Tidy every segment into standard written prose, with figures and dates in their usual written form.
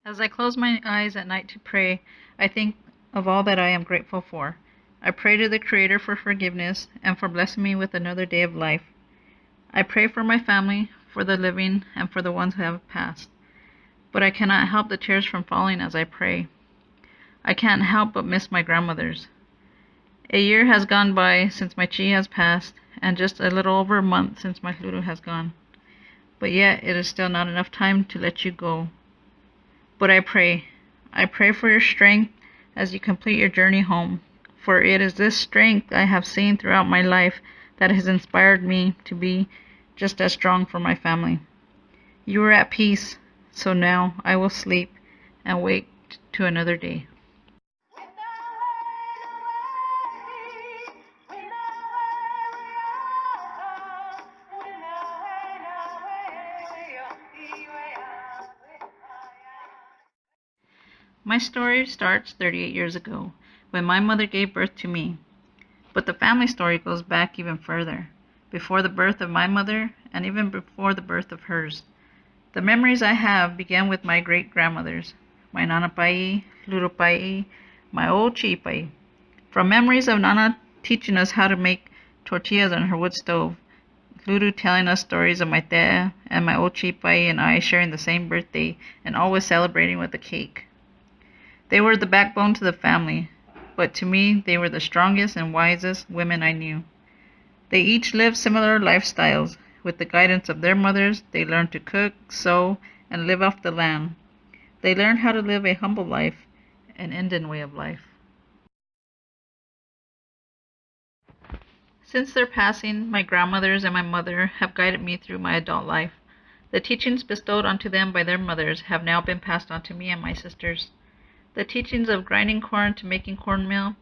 As I close my eyes at night to pray, I think of all that I am grateful for. I pray to the Creator for forgiveness and for blessing me with another day of life. I pray for my family, for the living, and for the ones who have passed. But I cannot help the tears from falling as I pray. I can't help but miss my grandmothers. A year has gone by since my chi has passed, and just a little over a month since my Lulu has gone. But yet it is still not enough time to let you go. But I pray for your strength as you complete your journey home, for it is this strength I have seen throughout my life that has inspired me to be just as strong for my family. You are at peace, so now I will sleep and wait to another day. My story starts 38 years ago, when my mother gave birth to me. But the family story goes back even further, before the birth of my mother and even before the birth of hers. The memories I have began with my great-grandmothers, my Nana Pai, Lulu Pai, my old Chi Pai. From memories of Nana teaching us how to make tortillas on her wood stove, Lulu telling us stories of my tea, and my old Chi Pai and I sharing the same birthday and always celebrating with a cake. They were the backbone to the family, but to me they were the strongest and wisest women I knew. They each lived similar lifestyles. With the guidance of their mothers, they learned to cook, sew, and live off the land. They learned how to live a humble life, an Indian way of life. Since their passing, my grandmothers and my mother have guided me through my adult life. The teachings bestowed onto them by their mothers have now been passed on to me and my sisters. The teachings of grinding corn to making cornmeal,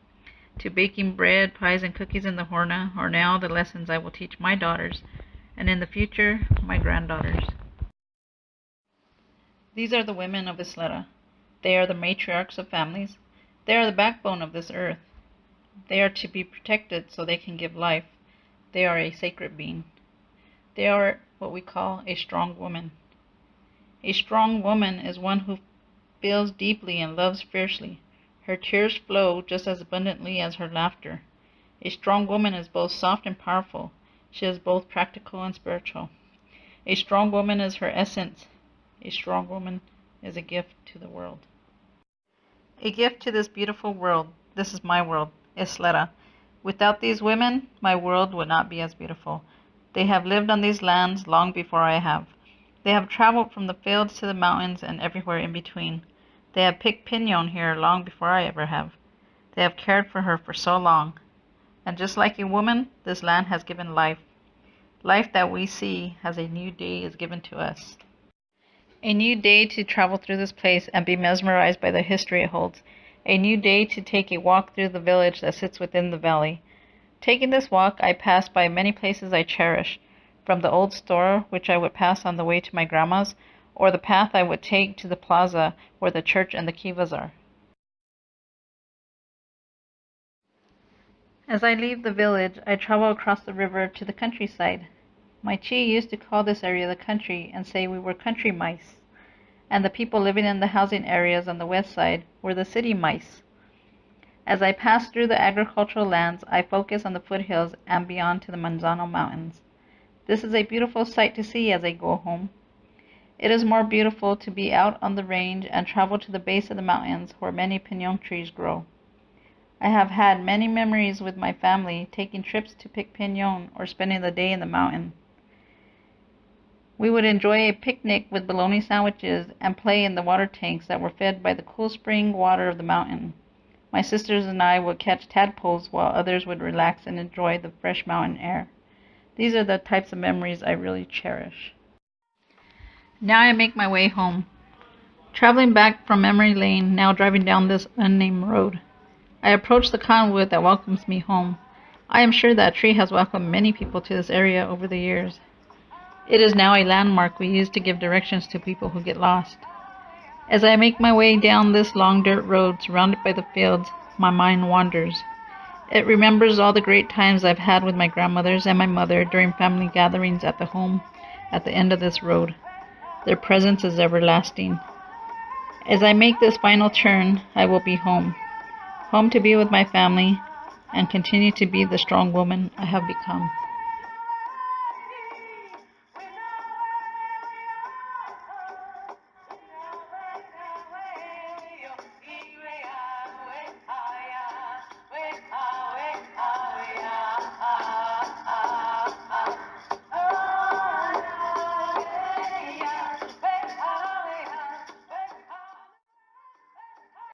to baking bread, pies, and cookies in the horna are now the lessons I will teach my daughters, and in the future, my granddaughters. These are the women of Isleta. They are the matriarchs of families. They are the backbone of this earth. They are to be protected so they can give life. They are a sacred being. They are what we call a strong woman. A strong woman is one who feels deeply and loves fiercely. Her tears flow just as abundantly as her laughter. A strong woman is both soft and powerful. She is both practical and spiritual. A strong woman is her essence. A strong woman is a gift to the world. A gift to this beautiful world. This is my world, Isleta. Without these women, my world would not be as beautiful. They have lived on these lands long before I have. They have traveled from the fields to the mountains and everywhere in between. They have picked pinon here long before I ever have. They have cared for her for so long. And just like a woman, this land has given life. Life that we see as a new day is given to us. A new day to travel through this place and be mesmerized by the history it holds. A new day to take a walk through the village that sits within the valley. Taking this walk, I passed by many places I cherish, from the old store, which I would pass on the way to my grandma's, or the path I would take to the plaza where the church and the kivas are. As I leave the village, I travel across the river to the countryside. My chi used to call this area the country and say we were country mice, and the people living in the housing areas on the west side were the city mice. As I pass through the agricultural lands, I focus on the foothills and beyond to the Manzano Mountains. This is a beautiful sight to see as I go home. It is more beautiful to be out on the range and travel to the base of the mountains where many pinon trees grow. I have had many memories with my family taking trips to pick pinon or spending the day in the mountain. We would enjoy a picnic with bologna sandwiches and play in the water tanks that were fed by the cool spring water of the mountain. My sisters and I would catch tadpoles while others would relax and enjoy the fresh mountain air. These are the types of memories I really cherish. Now I make my way home, traveling back from memory lane, now driving down this unnamed road. I approach the cottonwood that welcomes me home. I am sure that tree has welcomed many people to this area over the years. It is now a landmark we use to give directions to people who get lost. As I make my way down this long dirt road surrounded by the fields, my mind wanders. It remembers all the great times I've had with my grandmothers and my mother during family gatherings at the home at the end of this road. Their presence is everlasting. As I make this final turn, I will be home. Home to be with my family and continue to be the strong woman I have become.